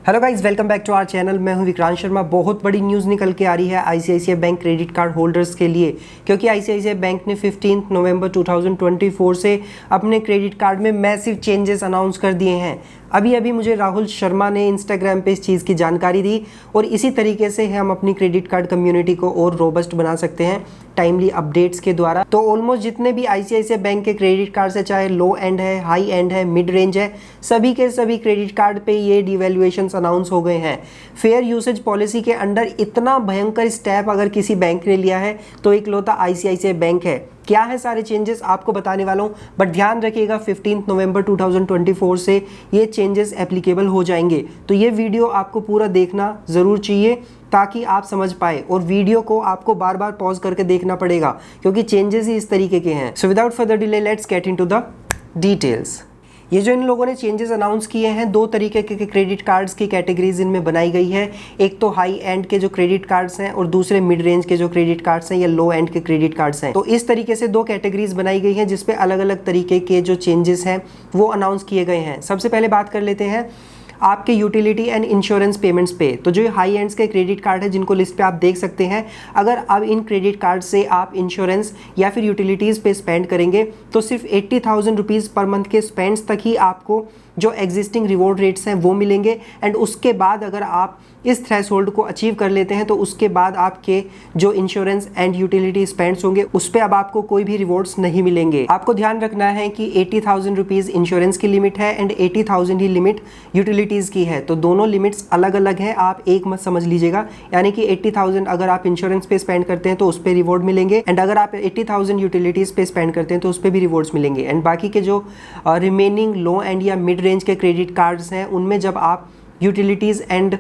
Hello guys, welcome back to our channel. मैं हूं विक्रांत शर्मा। बहुत बड़ी न्यूज़ निकल के आ रही है ICICI bank credit card holders के लिए, क्योंकि आईसीआईसीआई बैंक ने 15 नवंबर 2024 से अपने क्रेडिट कार्ड में मैसिव चेंजेस अनाउंस कर दिए हैं। अभी अभी मुझे राहुल शर्मा ने इंस्टाग्राम पे इस चीज़ की जानकारी दी और इसी तरीके से हम अपनी क्रेडिट कार्ड कम्युनिटी को और रोबस्ट बना सकते हैं टाइमली अपडेट्स के द्वारा। तो ऑलमोस्ट जितने भी आईसीआईसीआई बैंक के क्रेडिट कार्ड्स है, चाहे लो एंड है, हाई एंड है, मिड रेंज है, सभी के सभी क्रेडिट कार्ड पे ये डिवैल्यूएशन अनाउंस हो गए हैं। फेयर यूसेज पॉलिसी के अंडर इतना भयंकर स्टेप अगर किसी बैंक ने लिया है तो इकलौता आईसीआईसीआई बैंक है। क्या है सारे चेंजेस आपको बताने वाला हूं, बट ध्यान रखिएगा 15 नवंबर 2024 से ये चेंजेस एप्लीकेबल हो जाएंगे। तो ये वीडियो आपको पूरा देखना ज़रूर चाहिए ताकि आप समझ पाए, और वीडियो को आपको बार बार पॉज करके देखना पड़ेगा क्योंकि चेंजेस ही इस तरीके के हैं। So without further delay let's get into the details. ये जो इन लोगों ने चेंजेस अनाउंस किए हैं, दो तरीके के क्रेडिट कार्ड्स की कैटेगरीज इनमें बनाई गई है। एक तो हाई एंड के जो क्रेडिट कार्ड्स हैं और दूसरे मिड रेंज के जो क्रेडिट कार्ड्स हैं या लो एंड के क्रेडिट कार्ड्स हैं। तो इस तरीके से दो कैटेगरीज बनाई गई हैं जिसपे अलग अलग तरीके के जो चेंजेस हैं वो अनाउंस किए गए हैं। सबसे पहले बात कर लेते हैं आपके यूटिलिटी एंड इंश्योरेंस पेमेंट्स पे। तो जो हाई एंड्स के क्रेडिट कार्ड है जिनको लिस्ट पे आप देख सकते हैं, अगर अब इन क्रेडिट कार्ड से आप इंश्योरेंस या फिर यूटिलिटीज़ पे स्पेंड करेंगे तो सिर्फ 80,000 रुपीज़ पर मंथ के स्पेंड्स तक ही आपको जो एग्जिस्टिंग रिवॉर्ड रेट्स हैं वो मिलेंगे। एंड उसके बाद अगर आप इस थ्रेशोल्ड को अचीव कर लेते हैं तो उसके बाद आपके जो इंश्योरेंस एंड यूटिलिटी स्पेंड्स होंगे उस पर अब आपको कोई भी रिवॉर्ड्स नहीं मिलेंगे। आपको ध्यान रखना है कि 80,000 रुपीज़ इंश्योरेंस की लिमिट है एंड 80,000 ही लिमिट यूटिलिटीज़ की है। तो दोनों लिमिट्स अलग अलग हैं, आप एक मत समझ लीजिएगा। यानी कि 80,000 अगर आप इंश्योरेंस पे स्पेंड करते हैं तो उस पर रिवॉर्ड मिलेंगे, एंड अगर आप 80,000 यूटिलिटीज़ पे स्पेंड करते हैं तो उस पर भी रिवॉर्ड्स मिलेंगे। एंड बाकी के जो रिमेनिंग लो एंड या मिड रेंज के क्रेडिट कार्ड्स हैं उनमें जब आप यूटिलिटीज़ एंड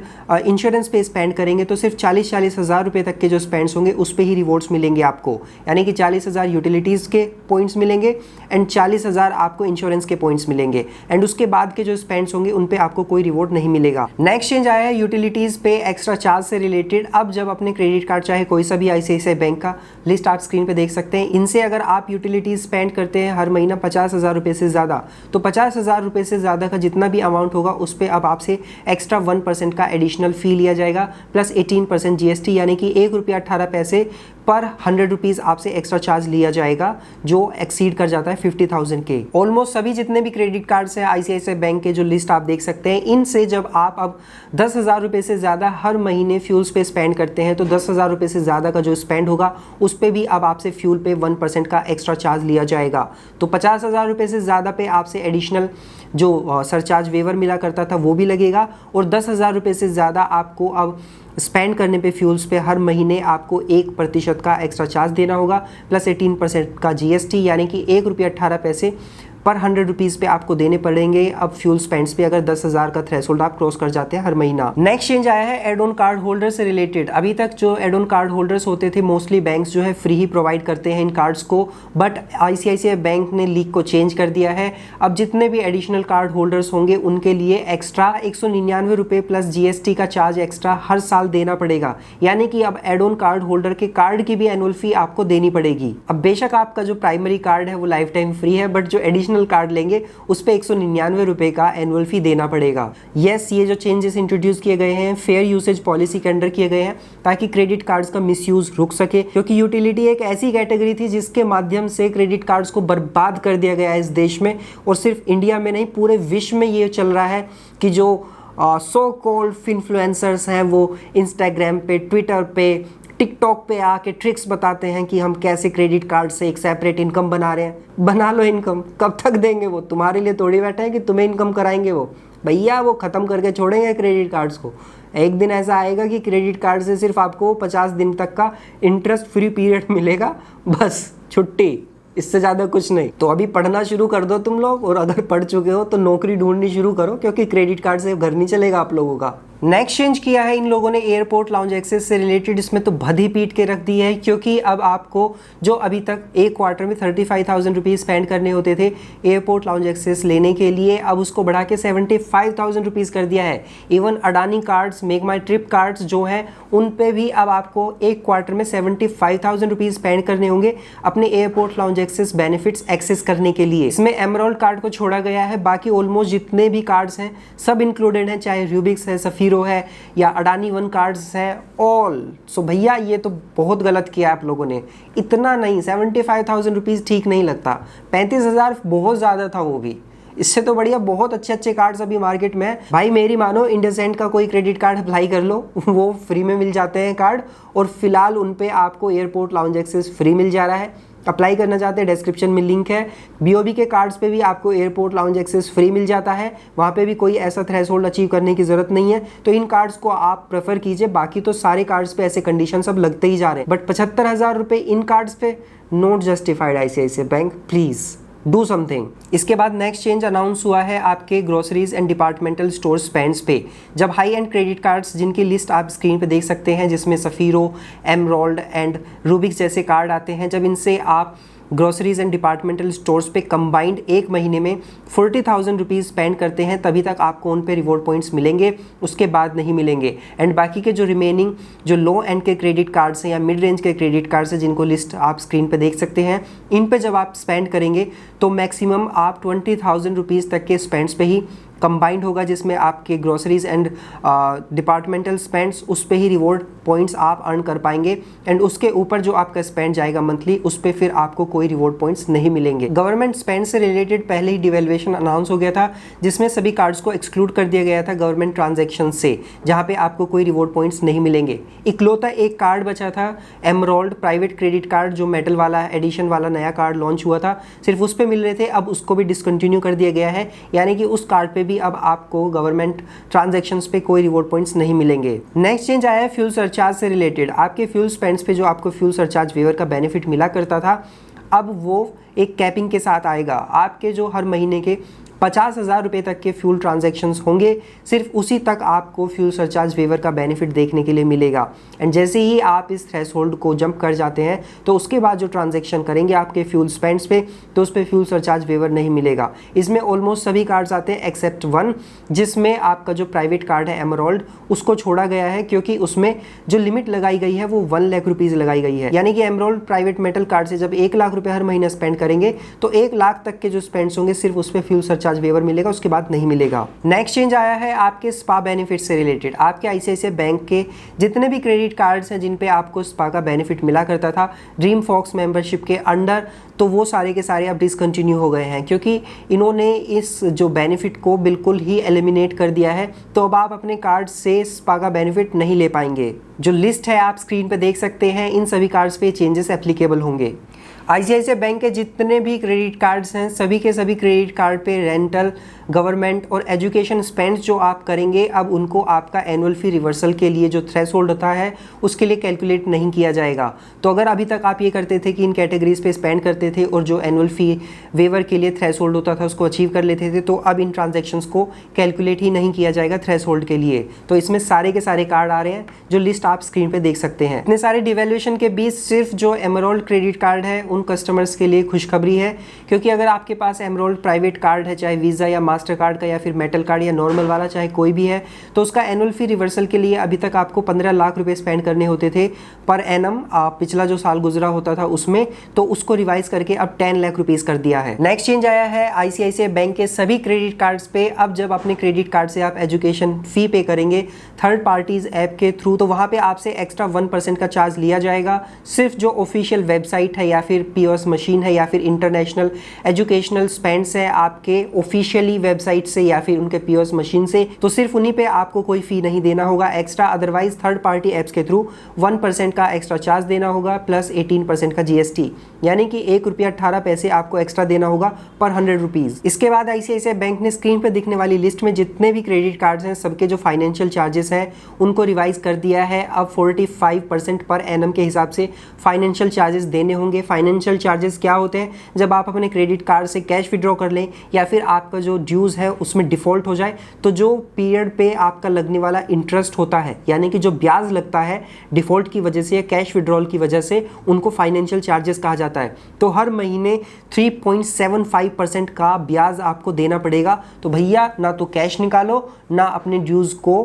इंश्योरेंस पे स्पेंड करेंगे तो सिर्फ 40 हज़ार रुपये तक के जो स्पेंड्स होंगे उस पे ही रिवॉर्ड्स मिलेंगे आपको। यानी कि 40,000 यूटिलिटीज़ के पॉइंट्स मिलेंगे एंड 40,000 आपको इंश्योरेंस के पॉइंट्स मिलेंगे, एंड उसके बाद के जो स्पेंड्स होंगे उन पे आपको कोई रिवॉर्ड नहीं मिलेगा। नेक्स्ट चेंज आया है यूटिलिटीज़ पे एक्स्ट्रा चार्ज से रिलेटेड। अब जब अपने क्रेडिट कार्ड चाहे कोई सा भी आईसीआईसीआई बैंक का, लिस्ट आप स्क्रीन पर देख सकते हैं, इनसे अगर आप यूटिलिटीज़ स्पेंड करते हैं हर महीना 50,000 रुपये से ज़्यादा, तो 50,000 रुपये से ज़्यादा का जितना भी अमाउंट होगा उस पर अब आपसे एक्स्ट्रा 1% का एडिशनल फी लिया जाएगा प्लस 18% जीएसटी, यानी कि ₹1.18 पर 100 रुपीज़ आपसे एक्स्ट्रा चार्ज लिया जाएगा जो एक्सीड कर जाता है 50,000 के। ऑलमोस्ट सभी जितने भी क्रेडिट कार्ड्स हैं आईसीआईसीआई बैंक के, जो लिस्ट आप देख सकते हैं, इनसे जब आप अब 10,000 रुपये से ज़्यादा हर महीने फ्यूल्स पे स्पेंड करते हैं तो 10,000 रुपये से ज़्यादा का जो स्पेंड होगा उस पर भी अब आपसे फ्यूल पे 1% का एक्स्ट्रा चार्ज लिया जाएगा। तो 50,000 रुपये से ज़्यादा पे आपसे एडिशनल जो सरचार्ज वेवर मिला करता था वो भी लगेगा, और 10,000 रुपये से ज़्यादा आपको अब स्पेंड करने पे फ्यूल्स पे हर महीने आपको 1% का एक्स्ट्रा चार्ज देना होगा प्लस 18% का जीएसटी, यानी कि ₹1.18 पर 100 रुपीज़ पे आपको देने पड़ेंगे अब फ्यूल स्पेंड्स पे अगर 10,000 का थ्रेशोल्ड आप क्रॉस कर जाते हैं हर महीना। नेक्स्ट चेंज आया है एड ऑन कार्ड होल्डर से रिलेटेड। अभी तक जो एड ऑन कार्ड होल्डर्स होते थे मोस्टली बैंक्स जो है फ्री ही प्रोवाइड करते हैं इन कार्ड्स को, बट आईसीआईसीआई बैंक ने लीग को चेंज कर दिया है। अब जितने भी एडिशनल कार्ड होल्डर्स होंगे उनके लिए एक्स्ट्रा 199 रुपये प्लस जीएसटी का चार्ज एक्स्ट्रा हर साल देना पड़ेगा। यानी कि अब एड ऑन कार्ड होल्डर के कार्ड की भी एनुअल फी आपको देनी पड़ेगी। अब बेशक आपका जो प्राइमरी कार्ड है वो लाइफ टाइम फ्री है, बट जो एडिशनल कार्ड लेंगे उस पे 199 रुपए का एनुअल फी देना पड़ेगा। यस, ये जो चेंजेस इंट्रोड्यूस किए गए हैं फेयर यूसेज पॉलिसी के अंडर किए गए हैं ताकि क्रेडिट कार्ड्स का मिसयूज रुक सके, क्योंकि यूटिलिटी एक ऐसी कैटेगरी थी जिसके माध्यम से क्रेडिट कार्ड्स को बर्बाद कर दिया गया है इस देश में, और सिर्फ इंडिया में नहीं पूरे विश्व में ये चल रहा है कि जो सो कॉल्ड इन्फ्लुएंसर्स हैं वो इंस्टाग्राम पे, ट्विटर पे, टिकटॉक पे आके ट्रिक्स बताते हैं कि हम कैसे क्रेडिट कार्ड से एक सेपरेट इनकम बना रहे हैं। बना लो इनकम, कब तक देंगे वो? तुम्हारे लिए थोड़ी बैठे हैं कि तुम्हें इनकम कराएंगे वो भैया, वो ख़त्म करके छोड़ेंगे क्रेडिट कार्ड्स को। एक दिन ऐसा आएगा कि क्रेडिट कार्ड से सिर्फ आपको 50 दिन तक का इंटरेस्ट फ्री पीरियड मिलेगा, बस छुट्टी, इससे ज़्यादा कुछ नहीं। तो अभी पढ़ना शुरू कर दो तुम लोग, और अगर पढ़ चुके हो तो नौकरी ढूंढनी शुरू करो, क्योंकि क्रेडिट कार्ड से घर नहीं चलेगा आप लोगों का। नेक्स्ट चेंज किया है इन लोगों ने एयरपोर्ट लाउंज एक्सेस से रिलेटेड, इसमें तो भद ही पीट के रख दी है, क्योंकि अब आपको जो अभी तक एक क्वार्टर में 35,000 रुपीज़ स्पेंड करने होते थे एयरपोर्ट लाउंज एक्सेस लेने के लिए, अब उसको बढ़ा के 75,000 रुपीज़ कर दिया है। इवन अडानी कार्ड्स, मेक माई ट्रिप कार्ड्स जो हैं उन पे भी अब आपको एक क्वार्टर में 75,000 रुपीज़ स्पेंड करने होंगे अपने airport lounge access benefits access करने के लिए। इसमें एमरल्ड कार्ड को छोड़ा गया है, बाकी ऑलमोस्ट जितने भी कार्ड्स हैं सब इंक्लूडेड हैं, चाहे रूबिक्स है, सफीरो है या अडानी वन कार्ड्स हैं, ऑल। सो भैया ये तो बहुत गलत किया आप लोगों ने, इतना नहीं, 75,000 रुपीज़ ठीक नहीं लगता, 35,000 बहुत ज़्यादा था वो भी। इससे तो बढ़िया बहुत अच्छे अच्छे कार्ड्स अभी मार्केट में है भाई, मेरी मानो इंडसेंड का कोई क्रेडिट कार्ड अप्लाई कर लो, वो फ्री में मिल जाते हैं कार्ड, और फिलहाल उन पे आपको एयरपोर्ट लाउंज एक्सेस फ्री मिल जा रहा है। अप्लाई करना चाहते हैं डिस्क्रिप्शन में लिंक है। बीओबी के कार्ड्स पे भी आपको एयरपोर्ट लाउंज एक्सेस फ्री मिल जाता है, वहाँ पे भी कोई ऐसा थ्रेशोल्ड अचीव करने की जरूरत नहीं है, तो इन कार्ड्स को आप प्रेफर कीजिए। बाकी तो सारे कार्ड्स पे ऐसे कंडीशन सब लगते ही जा रहे हैं, बट 75,000 रुपये इन कार्ड्स पे not justified. ICICI bank please do something. इसके बाद नेक्स्ट चेंज अनाउंस हुआ है आपके groceries and departmental store spends पे। जब हाई एंड क्रेडिट कार्ड्स जिनकी लिस्ट आप स्क्रीन पे देख सकते हैं, जिसमें सफीरो, एमरल्ड एंड रूबिक्स जैसे कार्ड आते हैं, जब इनसे आप ग्रोसरीज एंड डिपार्टमेंटल स्टोर्स पे कंबाइंड एक महीने में 40,000 रुपीज़ स्पेंड करते हैं, तभी तक आपको उन पे रिवॉर्ड पॉइंट्स मिलेंगे, उसके बाद नहीं मिलेंगे। एंड बाकी के जो रिमेनिंग जो लो एंड के क्रेडिट कार्ड्स हैं या मिड रेंज के क्रेडिट कार्ड्स हैं, जिनको लिस्ट आप स्क्रीन पे देख सकते हैं, इन पे जब आप स्पेंड करेंगे तो मैक्सिमम आप 20,000 रुपीज़ तक के स्पेंड्स पे ही कंबाइंड होगा, जिसमें आपके ग्रोसरीज एंड डिपार्टमेंटल स्पेंड्स उस पे ही रिवॉर्ड पॉइंट्स आप अर्न कर पाएंगे। एंड उसके ऊपर जो आपका स्पेंड जाएगा मंथली, उस पे फिर आपको कोई रिवॉर्ड पॉइंट्स नहीं मिलेंगे। गवर्नमेंट स्पेंड से रिलेटेड पहले ही डिवेल्युएशन अनाउंस हो गया था, जिसमें सभी कार्ड्स को एक्सक्लूड कर दिया गया था गवर्नमेंट ट्रांजेक्शन से, जहाँ पे आपको कोई रिवॉर्ड पॉइंट्स नहीं मिलेंगे। इकलौता एक कार्ड बचा था, एमरल्ड प्राइवेट क्रेडिट कार्ड, जो मेटल वाला एडिशन वाला नया कार्ड लॉन्च हुआ था, सिर्फ उस पे मिल रहे थे, अब उसको भी डिसकंटिन्यू कर दिया गया है, यानी कि उस कार्ड पे भी अब आपको गवर्नमेंट ट्रांजैक्शंस पे कोई रिवॉर्ड पॉइंट्स नहीं मिलेंगे। नेक्स्ट चेंज आया है फ्यूल सरचार्ज से रिलेटेड। आपके फ्यूल स्पेंड्स पे जो आपको फ्यूल सरचार्ज वेवर का बेनिफिट मिला करता था, अब वो एक कैपिंग के साथ आएगा। आपके जो हर महीने के 50,000 रुपये तक के फ्यूल ट्रांजैक्शंस होंगे, सिर्फ उसी तक आपको फ्यूल सरचार्ज वेवर का बेनिफिट देखने के लिए मिलेगा। एंड जैसे ही आप इस थ्रेशोल्ड को जंप कर जाते हैं, तो उसके बाद जो ट्रांजैक्शन करेंगे आपके फ्यूल स्पेंड्स पे, तो उस पर फ्यूल सरचार्ज वेवर नहीं मिलेगा। इसमें ऑलमोस्ट सभी कार्ड्स आते हैं एक्सेप्ट वन, जिसमें आपका जो प्राइवेट कार्ड है एमरल्ड, उसको छोड़ा गया है, क्योंकि उसमें जो लिमिट लगाई गई है वो 1 लाख रुपीज़ लगाई गई है। यानी कि एमरल्ड प्राइवेट मेटल कार्ड से जब 1 लाख रुपये हर महीने स्पेंड करेंगे, तो 1 लाख तक के जो स्पेंड्स होंगे सिर्फ उस पर फ्यूल सरचार्ज वेवर मिलेगा, उसके बाद नहीं मिलेगा। नेक्स्ट चेंज आया है आपके स्पा बेनिफिट से रिलेटेड। आपके आईसीआईसीआई बैंक के जितने भी क्रेडिट कार्ड्स हैं जिन पे आपको स्पा का बेनिफिट मिला करता था ड्रीम फॉक्स मेंबरशिप के अंडर, तो वो सारे के सारे अब डिसकंटिन्यू हो गए हैं, क्योंकि इन्होंने इस जो बेनिफिट को बिल्कुल ही एलिमिनेट कर दिया है। तो अब आप अपने कार्ड से स्पा का बेनिफिट नहीं ले पाएंगे। जो लिस्ट है आप स्क्रीन पे देख सकते हैं, इन सभी कार्ड्स पे चेंजेस एप्लीकेबल होंगे। आईसीआईसीआई बैंक के जितने भी क्रेडिट कार्ड्स हैं, सभी के सभी क्रेडिट कार्ड पे रेंटल, गवर्नमेंट और एजुकेशन स्पेंड्स जो आप करेंगे, अब उनको आपका एनुअल फी रिवर्सल के लिए जो थ्रेशोल्ड होता है उसके लिए कैलकुलेट नहीं किया जाएगा। तो अगर अभी तक आप ये करते थे कि इन कैटेगरीज पे स्पेंड करते थे और जो एनुअल फी वेवर के लिए थ्रेशोल्ड होता था उसको अचीव कर लेते थे, तो अब इन ट्रांजेक्शन्स को कैलकुलेट ही नहीं किया जाएगा थ्रेशोल्ड के लिए। तो इसमें सारे के सारे कार्ड आ रहे हैं, जो लिस्ट आप स्क्रीन पे देख सकते हैं। इतने सारे डिवेल्यूएशन के बीच सिर्फ जो एमरल्ड क्रेडिट कार्ड है उन कस्टमर्स के लिए खुशखबरी है, क्योंकि अगर आपके पास एमरल्ड प्राइवेट कार्ड है, चाहे वीज़ा या मास्टर कार्ड का या फिर मेटल कार्ड या नॉर्मल वाला, चाहे कोई भी है, तो उसका एनुअल फी रिवर्सल के लिए अभी तक आपको 15 लाख रुपए स्पेंड करने होते थे पर एनम। पिछला जो साल गुजरा होता था उसमें, तो उसको रिवाइज करके अब 10 लाख रुपीस कर दिया है। नेक्स्ट चेंज आया है आईसीआईसीआई बैंक के सभी क्रेडिट कार्ड्स पे। अब जब अपने क्रेडिट कार्ड से आप एजुकेशन फी पे करेंगे थर्ड पार्टीज ऐप के थ्रू, तो वहाँ पे आपसे एक्स्ट्रा 1% का चार्ज लिया जाएगा। सिर्फ जो ऑफिशियल वेबसाइट है या फिर पीओएस मशीन है या फिर इंटरनेशनल एजुकेशनल स्पेंड्स है आपके ऑफिशियली वेबसाइट से या फिर उनके पीओएस मशीन से, तो सिर्फ उन्हीं पे आपको कोई फी नहीं देना होगा extra. Otherwise third party apps के थ्रू 1% का एक्स्ट्रा चार्ज देना होगा प्लस 18% का जीएसटी, यानी कि ₹1.18 आपको एक्स्ट्रा देना होगा पर 100 रुपीज। इसके बाद आईसीआईसीआई बैंक ने स्क्रीन पर दिखने वाली लिस्ट में जितने भी क्रेडिट कार्ड्स हैं सबके जो फाइनेंशियल चार्जेस हैं उनको रिवाइज कर दिया है। अब 45% पर एनम के हिसाब से फाइनेंशियल चार्जेस देने होंगे। फाइनेंशियल फाइनेंशियल चार्जेस क्या होते हैं जब आप अपने क्रेडिट कार्ड से कैश विड्रॉ कर लें या फिर आपका जो ड्यूज़ है उसमें डिफ़ॉल्ट हो जाए, तो जो पीरियड पे आपका लगने वाला इंटरेस्ट होता है, यानी कि जो ब्याज लगता है डिफ़ॉल्ट की वजह से या कैश विड्रॉल की वजह से, उनको फाइनेंशियल चार्जेस कहा जाता है। तो हर महीने 3.75% का ब्याज आपको देना पड़ेगा। तो भैया ना तो कैश निकालो ना अपने ड्यूज़ को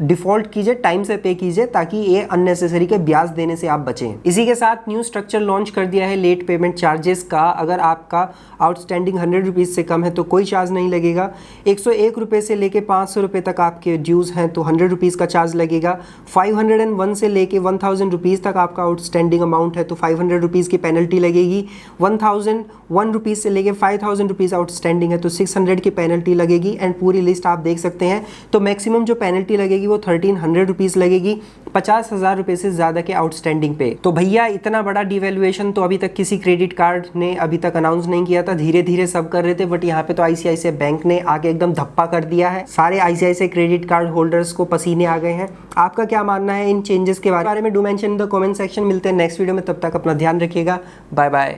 डिफ़ॉल्ट कीजिए, टाइम से पे कीजिए ताकि ये अननेसेसरी के ब्याज देने से आप बचें। इसी के साथ न्यू स्ट्रक्चर लॉन्च कर दिया है लेट पेमेंट चार्जेस का। अगर आपका आउटस्टैंडिंग 100 रुपीज़ से कम है तो कोई चार्ज नहीं लगेगा। 101 रुपये से लेके 500 रुपये तक आपके ड्यूज़ हैं तो 100 रुपीज़ का चार्ज लगेगा। 501 से लेके 1000 रुपीज़ तक आपका आउटस्टैंडिंग अमाउंट है तो 500 रुपीज़ की पेनल्टी लगेगी। 1001 रुपीज़ से लेके 5000 रुपीज़ आउटस्टैंडिंग है तो 600 की पेनल्टी लगेगी। एंड पूरी लिस्ट आप देख सकते हैं। तो मैक्सिमम जो पेनल्टी लगेगी वो 1300 रुपीज़ लगेगी 50,000 रुपये से ज़्यादा के आउटस्टैंडिंग पे। तो भैया इतना बड़ा डिवैल्यूएशन तो अभी तक किसी क्रेडिट कार्ड ने अभी तक अनाउंस नहीं किया था, धीरे धीरे सब कर रहे थे, बट यहाँ पे तो आईसीआईसीआई बैंक ने आके एकदम धप्पा कर दिया है। सारे आईसीआईसीआई क्रेडिट कार्ड होल्डर्स को पसीने आ गए हैं। आपका क्या मानना है इन चेंजेस के बारे में? Do mention in the comment section. मिलते हैं नेक्स्ट वीडियो में, तब तक अपना ध्यान रखिएगा। Bye bye.